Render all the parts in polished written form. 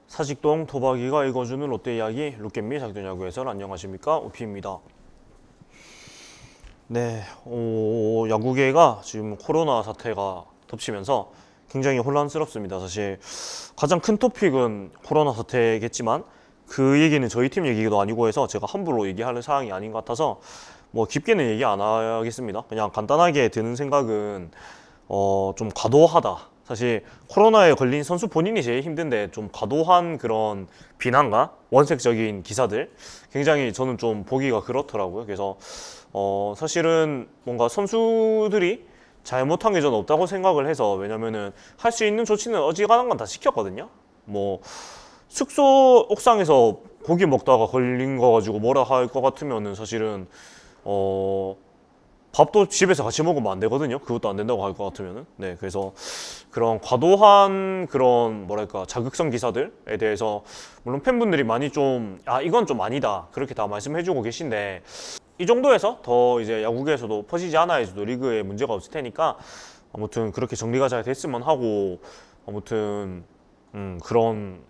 사직동 도박이가 읽어주는 롯데 이야기 롯겜미 작전 야구 해설 안녕하십니까 오피입니다. 네, 야구계가 지금 코로나 사태가 덮치면서 굉장히 혼란스럽습니다. 사실 가장 큰 토픽은 코로나 사태겠지만 그 얘기는 저희 팀 얘기도 아니고 해서 제가 함부로 얘기할 사항이 아닌 것 같아서 뭐 깊게는 얘기 안 하겠습니다. 그냥 간단하게 드는 생각은 좀 과도하다. 사실 코로나에 걸린 선수 본인이 제일 힘든데 좀 과도한 그런 비난과 원색적인 기사들 굉장히 저는 좀 보기가 그렇더라고요. 그래서 사실은 뭔가 선수들이 잘못한 게 저는 없다고 생각을 해서, 왜냐면은 할 수 있는 조치는 어지간한 건 다 시켰거든요. 뭐 숙소 옥상에서 고기 먹다가 걸린 거 가지고 뭐라 할 것 같으면은 사실은 밥도 집에서 같이 먹으면 안 되거든요. 그것도 안 된다고 할 것 같으면은. 네, 그래서 그런 과도한 그런 뭐랄까 자극성 기사들에 대해서 물론 팬분들이 많이 좀 이건 좀 아니다 그렇게 다 말씀해주고 계신데, 이 정도에서 더 이제 야구계에서도 퍼지지 않아야지도 리그에 문제가 없을 테니까 아무튼 그렇게 정리가 잘 됐으면 하고, 아무튼 그런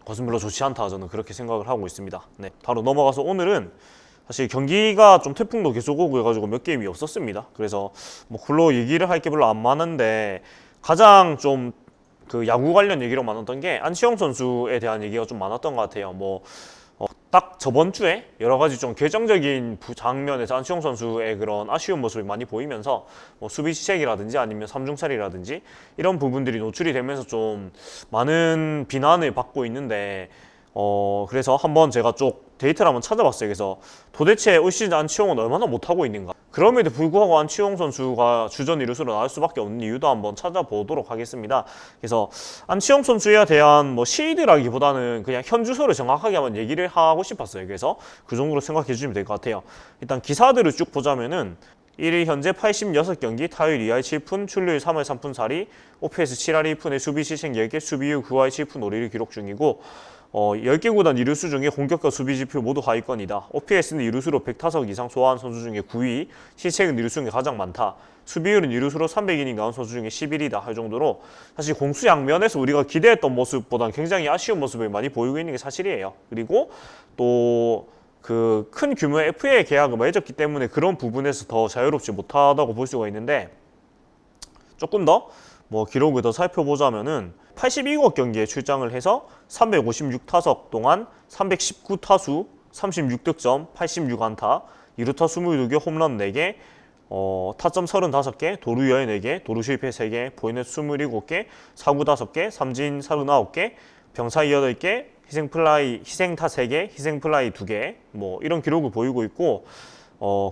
것은 별로 좋지 않다 저는 그렇게 생각을 하고 있습니다. 네, 바로 넘어가서 오늘은 사실 경기가 좀 태풍도 계속 오고 해가지고 몇 게임이 없었습니다. 그래서 뭐 글로 얘기를 할 게 별로 안 많은데, 가장 좀 그 야구 관련 얘기로 많았던 게 안치홍 선수에 대한 얘기가 좀 많았던 것 같아요. 뭐 딱 저번 주에 여러 가지 좀 결정적인 장면에서 안치홍 선수의 그런 아쉬운 모습이 많이 보이면서 뭐 수비 시책이라든지 아니면 삼중살이라든지 이런 부분들이 노출이 되면서 좀 많은 비난을 받고 있는데, 그래서 한번 제가 쭉 데이터를 한번 찾아봤어요. 그래서 도대체 올 시즌 안치홍은 얼마나 못하고 있는가, 그럼에도 불구하고 안치홍 선수가 주전 이루수로 나올 수밖에 없는 이유도 한번 찾아보도록 하겠습니다. 그래서 안치홍 선수에 대한 뭐 시드라기보다는 그냥 현 주소를 정확하게 한번 얘기를 하고 싶었어요. 그래서 그 정도로 생각해 주시면 될 것 같아요. 일단 기사들을 쭉 보자면은 1위 현재 86경기, 타율 2할 7푼, 출루율 3할 3푼 4리, OPS 7할 2푼에 수비 실책 10개, 수비율 9할 7푼 5리를 기록 중이고, 10개 구단 이루수 중에 공격과 수비 지표 모두 하위권이다. OPS는 이루수로 100타석 이상 소화한 선수 중에 9위, 실책은 이루수 중에 가장 많다. 수비율은 이루수로 300이닝 나온 선수 중에 11위다 할 정도로 사실 공수 양면에서 우리가 기대했던 모습보다는 굉장히 아쉬운 모습을 많이 보이고 있는 게 사실이에요. 그리고 또 그 큰 규모의 FA 계약을 맺었기 때문에 그런 부분에서 더 자유롭지 못하다고 볼 수가 있는데, 조금 더 뭐 기록을 더 살펴보자면은 82경기에 출장을 해서 356타석 동안 319타수, 36득점, 86안타, 2루타 22개, 홈런 4개, 타점 35개, 도루 14개, 도루 실패 3개, 보이넷 27개, 사구 5개, 삼진 39개, 병사 8개, 희생타 3개, 희생플라이 2개, 뭐 이런 기록을 보이고 있고,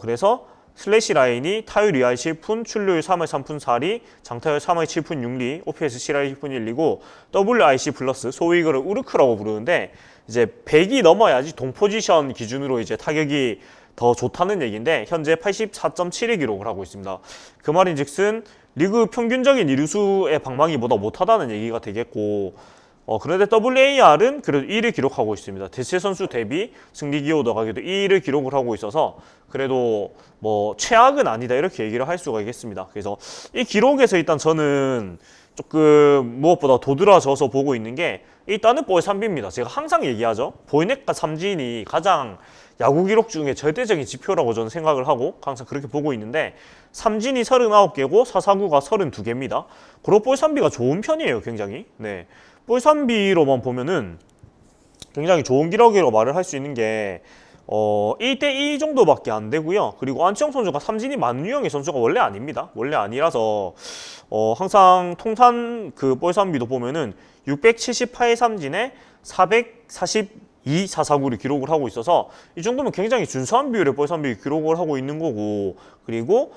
그래서 슬래시 라인이 타율 2할 7푼, 출루율 3할 3푼 4리, 장타율 3할 7푼 6리, OPS 7할 1푼 1리고, WRC 플러스, 소위 이거를 우르크라고 부르는데, 이제 100이 넘어야지 동 포지션 기준으로 이제 타격이 더 좋다는 얘기인데, 현재 84.7의 기록을 하고 있습니다. 그 말인즉슨 리그 평균적인 이루수의 방망이보다 못하다는 얘기가 되겠고, 그런데 WAR은 그래도 1위를 기록하고 있습니다. 대체 선수 대비 승리 기호 더하기도 1위를 기록을 하고 있어서 그래도 뭐 최악은 아니다 이렇게 얘기를 할 수가 있겠습니다. 그래서 이 기록에서 일단 저는 조금 무엇보다 도드라져서 보고 있는 게, 일단은 볼 3비입니다. 제가 항상 얘기하죠. 보이넷과 삼진이 가장 야구 기록 중에 절대적인 지표라고 저는 생각을 하고 항상 그렇게 보고 있는데, 삼진이 39개고 사사구가 32개입니다. 그리고 볼 3비가 좋은 편이에요. 굉장히. 네. 볼 3비로만 보면은 굉장히 좋은 기록이라고 말을 할 수 있는 게 1대2 정도밖에 안 되고요. 그리고 안치홍 선수가 삼진이 많은 유형의 선수가 원래 아닙니다. 원래 아니라서 항상 통산 그 볼 3비도 보면은 678 삼진에 442 사사구를 기록을 하고 있어서 이 정도면 굉장히 준수한 비율의 볼 3비 기록을 하고 있는 거고, 그리고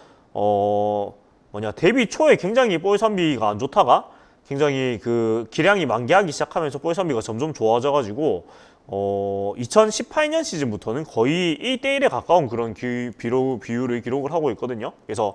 데뷔 초에 굉장히 볼 3비가 안 좋다가 굉장히 그 기량이 만개하기 시작하면서 볼 3비가 점점 좋아져가지고 2018년 시즌부터는 거의 1대1에 가까운 그런 비율을 기록을 하고 있거든요. 그래서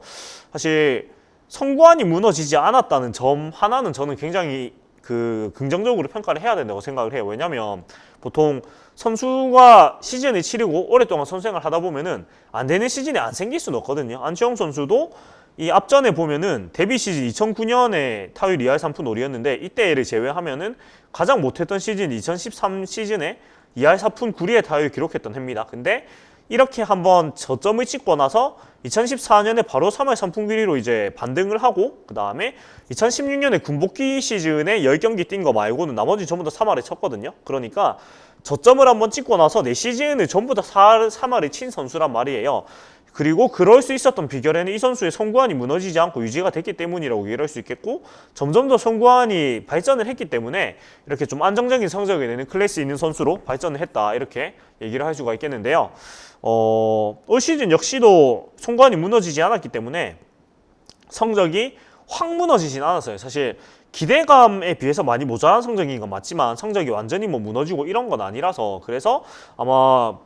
사실 성구안이 무너지지 않았다는 점 하나는 저는 굉장히 그 긍정적으로 평가를 해야 된다고 생각을 해요. 왜냐면 보통 선수가 시즌을 치르고 오랫동안 선수생활을 하다 보면은 안 되는 시즌이 안 생길 수는 없거든요. 안치홍 선수도 이 앞전에 보면은 데뷔 시즌 2009년에 타율 2할 3푼 5리였는데 이때를 제외하면은 가장 못했던 시즌 2013 시즌에 2할 4푼 9리의 타율을 기록했던 해입니다. 근데 이렇게 한번 저점을 찍고 나서 2014년에 바로 3할 3푼 9리로 이제 반등을 하고 그 다음에 2016년에 군복귀 시즌에 10경기 뛴 거 말고는 나머지 전부 다 3할에 쳤거든요. 그러니까 저점을 한번 찍고 나서 내 시즌을 전부 다 3할에 친 선수란 말이에요. 그리고 그럴 수 있었던 비결에는 이 선수의 선구안이 무너지지 않고 유지가 됐기 때문이라고 얘기할 수 있겠고 점점 더 선구안이 발전을 했기 때문에 이렇게 좀 안정적인 성적을 내는 클래스 있는 선수로 발전을 했다 이렇게 얘기를 할 수가 있겠는데요. 올 시즌 역시도 선구안이 무너지지 않았기 때문에 성적이 확 무너지진 않았어요. 사실 기대감에 비해서 많이 모자란 성적인 건 맞지만 성적이 완전히 뭐 무너지고 이런 건 아니라서 그래서 아마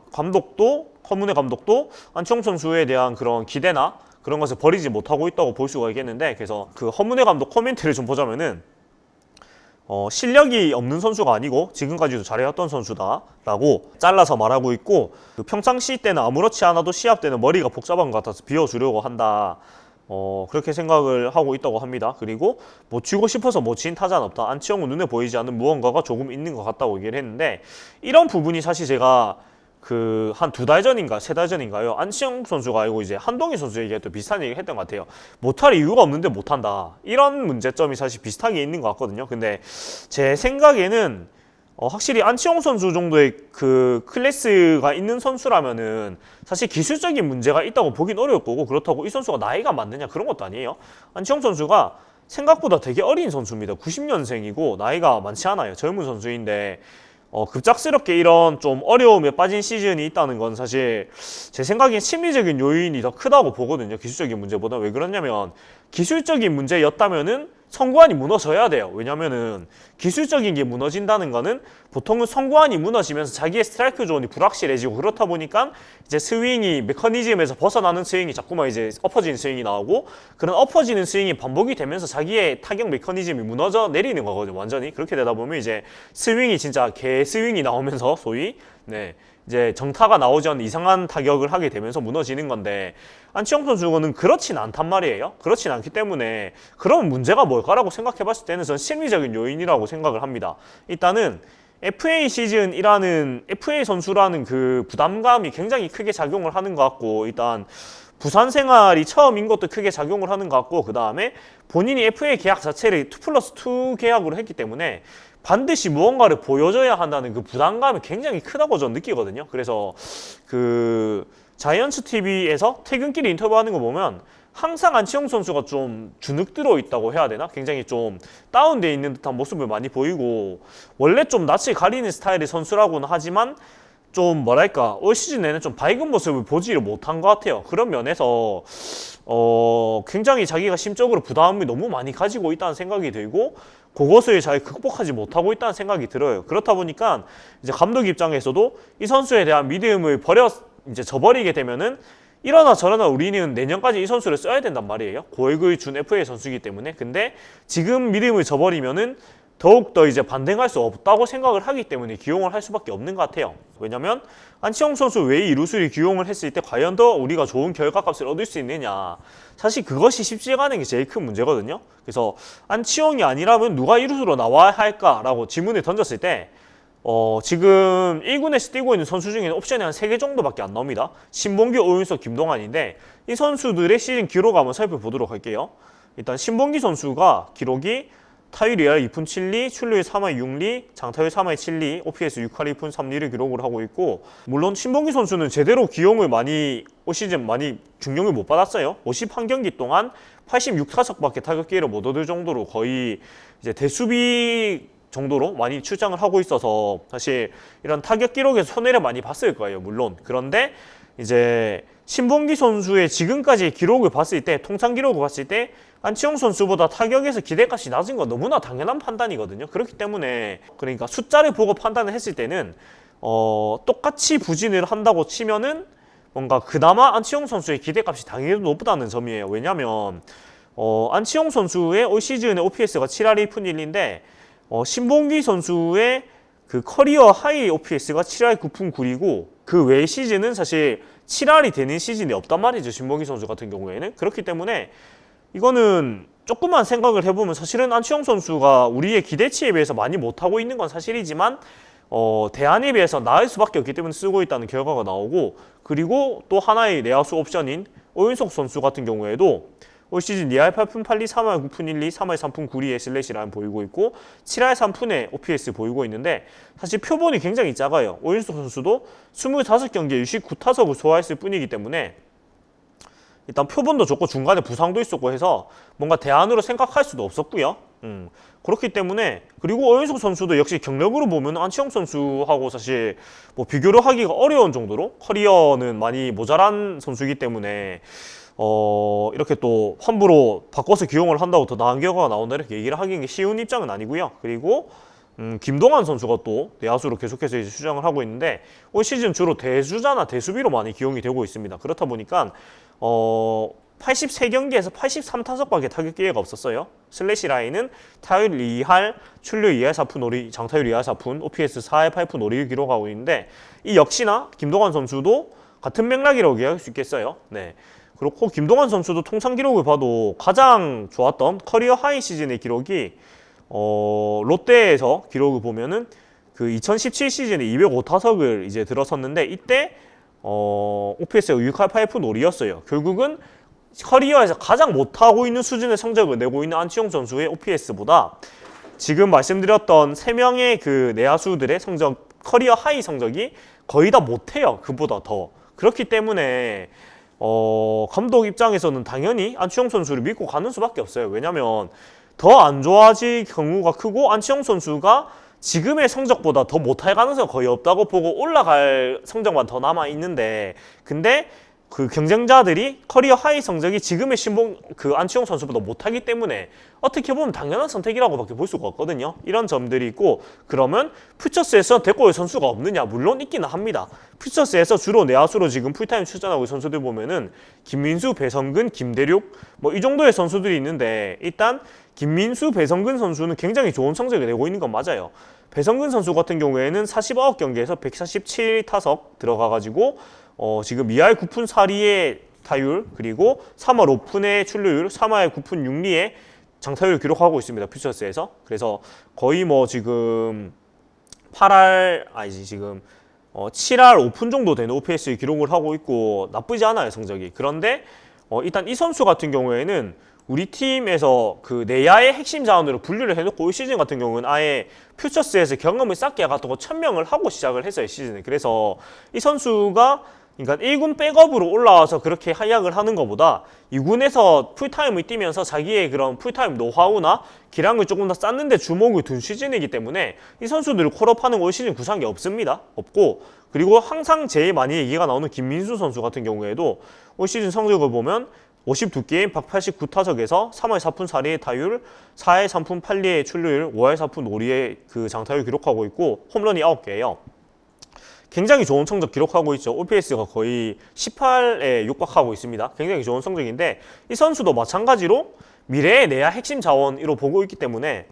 허문회 감독도 안치홍 선수에 대한 그런 기대나 그런 것을 버리지 못하고 있다고 볼 수가 있겠는데 그래서 그 허문회 감독 코멘트를 좀 보자면은 실력이 없는 선수가 아니고 지금까지도 잘해왔던 선수다라고 잘라서 말하고 있고 그 평상시 때는 아무렇지 않아도 시합 때는 머리가 복잡한 것 같아서 비워주려고 한다. 그렇게 생각을 하고 있다고 합니다. 그리고 못 치고 싶어서 못 친 타자는 없다. 안치홍은 눈에 보이지 않는 무언가가 조금 있는 것 같다고 얘기를 했는데 이런 부분이 사실 제가 그 한 2달 전인가 3달 전인가요? 안치홍 선수가 아니고 이제 한동희 선수에게 또 비슷한 얘기를 했던 것 같아요. 못할 이유가 없는데 못한다. 이런 문제점이 사실 비슷하게 있는 것 같거든요. 근데 제 생각에는 확실히 안치홍 선수 정도의 그 클래스가 있는 선수라면은 사실 기술적인 문제가 있다고 보긴 어려울 거고 그렇다고 이 선수가 나이가 많느냐 그런 것도 아니에요. 안치홍 선수가 생각보다 되게 어린 선수입니다. 90년생이고 나이가 많지 않아요. 젊은 선수인데 급작스럽게 이런 좀 어려움에 빠진 시즌이 있다는 건 사실 제 생각엔 심리적인 요인이 더 크다고 보거든요. 기술적인 문제보다. 왜 그러냐면 기술적인 문제였다면은 선구안이 무너져야 돼요. 왜냐면은 기술적인 게 무너진다는 거는 보통은 선구안이 무너지면서 자기의 스트라이크 존이 불확실해지고 그렇다 보니까 이제 스윙이 메커니즘에서 벗어나는 스윙이 자꾸만 이제 엎어지는 스윙이 나오고 그런 엎어지는 스윙이 반복이 되면서 자기의 타격 메커니즘이 무너져 내리는 거거든요. 완전히. 그렇게 되다 보면 이제 스윙이 진짜 개 스윙이 나오면서 소위 이제 정타가 나오지 않는 이상한 타격을 하게 되면서 무너지는 건데 안치홍 선수는 그렇진 않단 말이에요. 그렇진 않기 때문에 그런 문제가 뭘까라고 생각해 봤을 때는 전 심리적인 요인이라고 생각을 합니다. 일단은 FA 시즌이라는 FA 선수라는 그 부담감이 굉장히 크게 작용을 하는 것 같고 일단 부산 생활이 처음인 것도 크게 작용을 하는 것 같고 그 다음에 본인이 FA 계약 자체를 2+2 계약으로 했기 때문에 반드시 무언가를 보여줘야 한다는 그 부담감이 굉장히 크다고 저는 느끼거든요. 그래서 그 자이언츠 TV에서 퇴근길에 인터뷰하는 거 보면 항상 안치홍 선수가 좀 주눅 들어 있다고 해야 되나? 굉장히 좀 다운돼 있는 듯한 모습을 많이 보이고 원래 좀 낯을 가리는 스타일의 선수라고는 하지만 좀 뭐랄까 올 시즌 내내 좀 밝은 모습을 보지를 못한 것 같아요. 그런 면에서 굉장히 자기가 심적으로 부담을 너무 많이 가지고 있다는 생각이 들고 그것을 잘 극복하지 못하고 있다는 생각이 들어요. 그렇다 보니까 이제 감독 입장에서도 이 선수에 대한 믿음을 이제 저버리게 되면은 이러나 저러나 우리는 내년까지 이 선수를 써야 된단 말이에요. 고액을 준 FA 선수이기 때문에. 근데 지금 믿음을 저버리면은 더욱더 이제 반등할 수 없다고 생각을 하기 때문에 기용을 할 수밖에 없는 것 같아요. 왜냐면 안치홍 선수 외의 이루수를 기용을 했을 때 과연 더 우리가 좋은 결과값을 얻을 수 있느냐. 사실 그것이 쉽지가 않은 게 제일 큰 문제거든요. 그래서 안치홍이 아니라면 누가 이루수로 나와야 할까라고 질문을 던졌을 때 지금 1군에서 뛰고 있는 선수 중에는 옵션이 한 3개 정도밖에 안 나옵니다. 신봉기, 오윤석, 김동환인데 이 선수들의 시즌 기록 한번 살펴보도록 할게요. 일단 신봉기 선수가 기록이 타율 2할 2푼 7리, 출루율 3할 6리, 장타율 3할 7리, OPS 6할 2푼 3리를 기록을 하고 있고 물론 신봉기 선수는 제대로 기용을 올 시즌 많이 중용을 못 받았어요. 51경기 동안 86타석밖에 타격 기회를 못 얻을 정도로 거의 이제 대수비 정도로 많이 출장을 하고 있어서 사실 이런 타격 기록에서 손해를 많이 봤을 거예요. 물론. 그런데 이제 신봉기 선수의 지금까지의 기록을 봤을 때 통상 기록을 봤을 때 안치홍 선수보다 타격에서 기대값이 낮은 건 너무나 당연한 판단이거든요. 그렇기 때문에 그러니까 숫자를 보고 판단을 했을 때는 똑같이 부진을 한다고 치면은 뭔가 그나마 안치홍 선수의 기대값이 당연히 높다는 점이에요. 왜냐면 안치홍 선수의 올 시즌의 OPS가 7할 1푼 1리인데 신봉기 선수의 그 커리어 하이 OPS가 7할 9푼 9리고 그 외 시즌은 사실 7할이 되는 시즌이 없단 말이죠. 신봉기 선수 같은 경우에는. 그렇기 때문에 이거는 조금만 생각을 해보면 사실은 안치홍 선수가 우리의 기대치에 비해서 많이 못하고 있는 건 사실이지만 대안에 비해서 나을 수밖에 없기 때문에 쓰고 있다는 결과가 나오고, 그리고 또 하나의 내야수 옵션인 오윤석 선수 같은 경우에도 올 시즌 2할 8푼 8리, 3할 9푼 1리, 3할 3푼 9리의 슬래시 라인 보이고 있고 7할 3푼의 OPS 보이고 있는데, 사실 표본이 굉장히 작아요. 오윤석 선수도 25경기에 69타석을 소화했을 뿐이기 때문에 일단 표본도 좋고 중간에 부상도 있었고 해서 뭔가 대안으로 생각할 수도 없었고요. 그렇기 때문에, 그리고 오윤석 선수도 역시 경력으로 보면 안치홍 선수하고 사실 뭐 비교를 하기가 어려운 정도로 커리어는 많이 모자란 선수이기 때문에 이렇게 또 함부로 바꿔서 기용을 한다고 더 나은 결과가 나온다 이렇게 얘기를 하기는 쉬운 입장은 아니고요. 그리고 김동환 선수가 또 내야수로 계속해서 이제 수장을 하고 있는데 올 시즌 주로 대주자나 대수비로 많이 기용이 되고 있습니다. 그렇다 보니까 83경기에서 83타석밖에 타격 기회가 없었어요. 슬래시 라인은 타율 2할, 출루 2할 4푼 5리, 장타율 2할 4푼, OPS 4할 8푼 5리를 기록하고 있는데, 이 역시나 김동환 선수도 같은 맥락이라고 이야기할 수 있겠어요. 네. 그렇고 김동환 선수도 통산 기록을 봐도 가장 좋았던 커리어 하이 시즌의 기록이 롯데에서 기록을 보면은 그 2017 시즌에 205타석을 이제 들어섰는데, 이때 OPS가 6할 8푼 5리였어요. 결국은 커리어에서 가장 못하고 있는 수준의 성적을 내고 있는 안치홍 선수의 OPS보다 지금 말씀드렸던 3명의 그 내야수들의 성적, 커리어 하이 성적이 거의 다 못해요. 그보다 더. 그렇기 때문에 감독 입장에서는 당연히 안치홍 선수를 믿고 가는 수밖에 없어요. 왜냐면 더 안 좋아질 경우가 크고 안치홍 선수가 지금의 성적보다 더 못할 가능성이 거의 없다고 보고 올라갈 성적만 더 남아 있는데, 근데 그 경쟁자들이 커리어 하이 성적이 지금의 신봉 그 안치홍 선수보다 못하기 때문에 어떻게 보면 당연한 선택이라고밖에 볼 수가 없거든요. 이런 점들이 있고, 그러면 퓨처스에서 데리고 올 선수가 없느냐? 물론 있기는 합니다. 퓨처스에서 주로 내야수로 지금 풀타임 출전하고 있는 선수들 보면은 김민수, 배성근, 김대륙 뭐 이 정도의 선수들이 있는데, 일단 김민수, 배성근 선수는 굉장히 좋은 성적을 내고 있는 건 맞아요. 배성근 선수 같은 경우에는 49경기에서 147타석 들어가가지고 지금 2할 9푼 4리의 타율, 그리고 3할 5푼의 출루율, 3할 9푼 6리의 장타율을 기록하고 있습니다. 퓨처스에서. 그래서 거의 뭐 지금 7할 5푼 정도 되는 OPS를 기록을 하고 있고 나쁘지 않아요, 성적이. 그런데 일단 이 선수 같은 경우에는 우리 팀에서 그 내야의 핵심 자원으로 분류를 해놓고 올 시즌 같은 경우는 아예 퓨처스에서 경험을 쌓게 해가지고 1000명을 하고 시작을 했어요, 시즌에. 그래서 이 선수가 그러니까 1군 백업으로 올라와서 그렇게 활약을 하는 것보다 2군에서 풀타임을 뛰면서 자기의 그런 풀타임 노하우나 기량을 조금 더 쌓는 데 주목을 둔 시즌이기 때문에 이 선수들을 콜업하는 올 시즌 구상이 없습니다. 없고, 그리고 항상 제일 많이 얘기가 나오는 김민수 선수 같은 경우에도 올 시즌 성적을 보면 52게임 189타석에서 3할 4푼 4리의 타율, 4할 3푼 8리의 출루율, 5할 4푼 5리의 그 장타율 기록하고 있고 홈런이 9개예요. 굉장히 좋은 성적 기록하고 있죠. OPS가 거의 18에 육박하고 있습니다. 굉장히 좋은 성적인데, 이 선수도 마찬가지로 미래의 내야 핵심 자원으로 보고 있기 때문에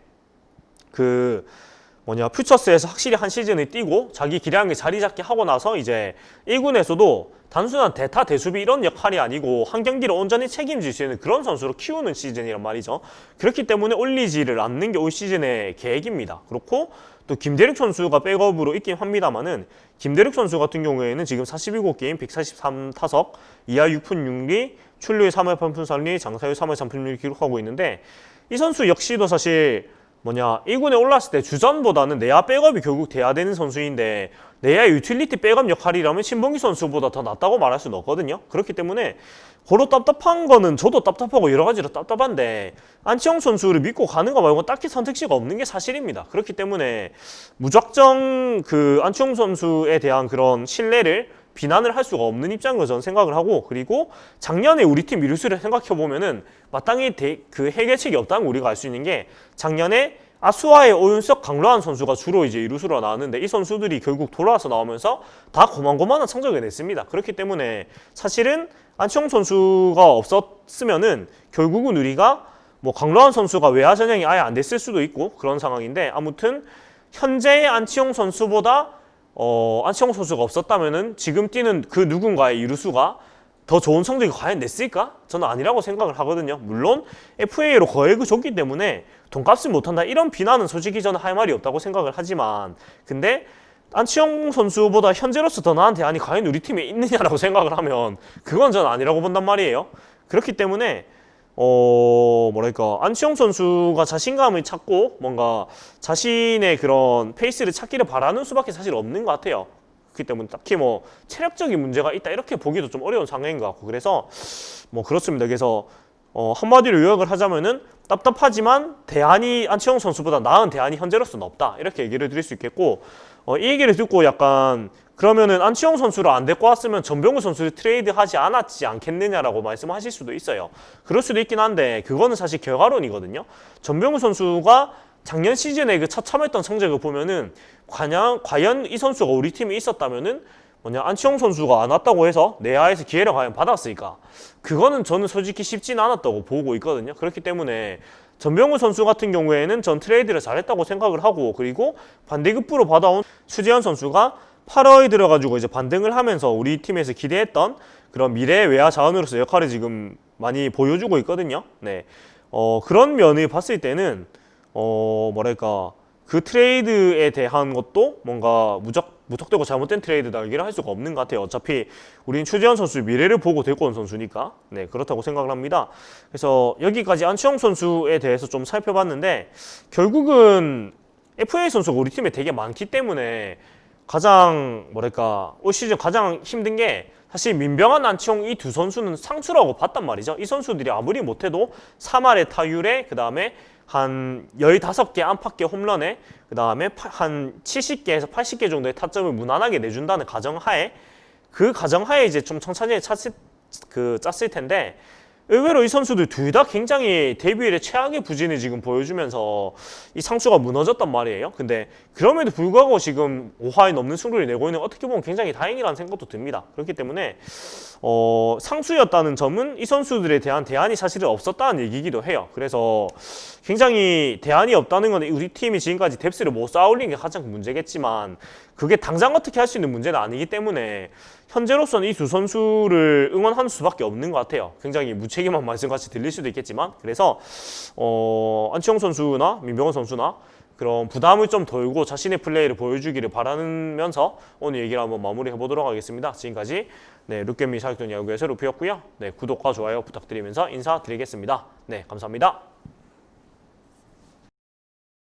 퓨처스에서 확실히 한 시즌을 뛰고 자기 기량을 자리 잡게 하고 나서 이제 1군에서도 단순한 대타 대수비 이런 역할이 아니고 한 경기를 온전히 책임질 수 있는 그런 선수로 키우는 시즌이란 말이죠. 그렇기 때문에 올리지를 않는 게 올 시즌의 계획입니다. 그렇고 또 김대륙 선수가 백업으로 있긴 합니다만은, 김대륙 선수 같은 경우에는 지금 47게임 143타석 2할 6푼 6리, 출루율 3할 8푼 3리, 장타율 3할 3푼 1리 기록하고 있는데, 이 선수 역시도 사실 1군에 올랐을 때 주전보다는 내야 백업이 결국 돼야 되는 선수인데, 내야 유틸리티 백업 역할이라면 신봉기 선수보다 더 낫다고 말할 수는 없거든요. 그렇기 때문에 고로 답답한 거는 저도 답답하고 여러 가지로 답답한데, 안치홍 선수를 믿고 가는 거 말고 딱히 선택지가 없는 게 사실입니다. 그렇기 때문에 무작정 그 안치홍 선수에 대한 그런 신뢰를 비난을 할 수가 없는 입장으로 저는 생각을 하고, 그리고 작년에 우리 팀 이루수를 생각해보면은 마땅히 그 해결책이 없다는 걸 우리가 알 수 있는 게, 작년에 아수아의 오윤석, 강로한 선수가 주로 이제 이루수로 나왔는데 이 선수들이 결국 돌아와서 나오면서 다 고만고만한 성적을 냈습니다. 그렇기 때문에 사실은 안치홍 선수가 없었으면은 결국은 우리가 강로한 선수가 외야 전형이 아예 안 됐을 수도 있고 그런 상황인데, 아무튼 현재의 안치홍 선수보다 안치홍 선수가 없었다면은 지금 뛰는 그 누군가의 이루수가 더 좋은 성적이 과연 냈을까? 저는 아니라고 생각을 하거든요. 물론 FA로 거액을 줬기 때문에 돈값을 못한다 이런 비난은 솔직히 저는 할 말이 없다고 생각을 하지만 근데 안치홍 선수보다 현재로서 더 나은 대안이 과연 우리 팀에 있느냐라고 생각을 하면 그건 저는 아니라고 본단 말이에요. 그렇기 때문에 뭐랄까 안치홍 선수가 자신감을 찾고 뭔가 자신의 그런 페이스를 찾기를 바라는 수밖에 사실 없는 것 같아요. 그렇기 때문에 딱히 뭐 체력적인 문제가 있다 이렇게 보기도 좀 어려운 상황인 것 같고 그래서 뭐 그렇습니다. 그래서 한마디로 요약을 하자면은 답답하지만 대안이 안치홍 선수보다 나은 대안이 현재로서는 없다 이렇게 얘기를 드릴 수 있겠고 이 얘기를 듣고 약간 그러면은 안치홍 선수를 안 데리고 왔으면 전병우 선수를 트레이드하지 않았지 않겠느냐라고 말씀하실 수도 있어요. 그럴 수도 있긴 한데 그거는 사실 결과론이거든요. 전병우 선수가 작년 시즌에 그 처참했던 성적을 보면은 과연 이 선수가 우리 팀에 있었다면은 안치홍 선수가 안 왔다고 해서 내야에서 기회를 과연 받았을까? 그거는 저는 솔직히 쉽지는 않았다고 보고 있거든요. 그렇기 때문에 전병우 선수 같은 경우에는 전 트레이드를 잘했다고 생각을 하고 그리고 반대급부로 받아온 추지현 선수가 8월에 들어가지고 이제 반등을 하면서 우리 팀에서 기대했던 그런 미래 외야 자원으로서 역할을 지금 많이 보여주고 있거든요. 네, 그런 면을 봤을 때는 뭐랄까 그 트레이드에 대한 것도 뭔가 무턱대고 잘못된 트레이드다 얘기를 할 수가 없는 것 같아요. 어차피 우린 추지현 선수의 미래를 보고 데리고 온 선수니까 네 그렇다고 생각을 합니다. 그래서 여기까지 안치홍 선수에 대해서 좀 살펴봤는데 결국은 FA 선수가 우리 팀에 되게 많기 때문에 가장 뭐랄까 올 시즌 가장 힘든 게 사실 민병헌, 안치홍 이 두 선수는 상수라고 봤단 말이죠. 이 선수들이 아무리 못해도 3할의 타율에 그 다음에 한 15개 안팎의 홈런에 그 다음에 한 70개에서 80개 정도의 타점을 무난하게 내준다는 가정하에 그 가정하에 이제 좀 천천히 짰을 텐데 의외로 이 선수들 둘 다 굉장히 데뷔일에 최악의 부진을 지금 보여주면서 이 상수가 무너졌단 말이에요. 근데 그럼에도 불구하고 지금 5화에 넘는 승률을 내고 있는 어떻게 보면 굉장히 다행이라는 생각도 듭니다. 그렇기 때문에 상수였다는 점은 이 선수들에 대한 대안이 사실은 없었다는 얘기이기도 해요. 그래서 굉장히 대안이 없다는 건 우리 팀이 지금까지 뎁스를 못 쌓아올린 게 가장 문제겠지만 그게 당장 어떻게 할 수 있는 문제는 아니기 때문에 현재로서는 이 두 선수를 응원하는 수밖에 없는 것 같아요. 굉장히 무책임한 말씀같이 들릴 수도 있겠지만 그래서 안치홍 선수나 민병헌 선수나 그런 부담을 좀 덜고 자신의 플레이를 보여주기를 바라면서 오늘 얘기를 한번 마무리해 보도록 하겠습니다. 지금까지 룩겜미 사육돈 야구에서 루피였고요. 구독과 좋아요 부탁드리면서 인사드리겠습니다. 감사합니다.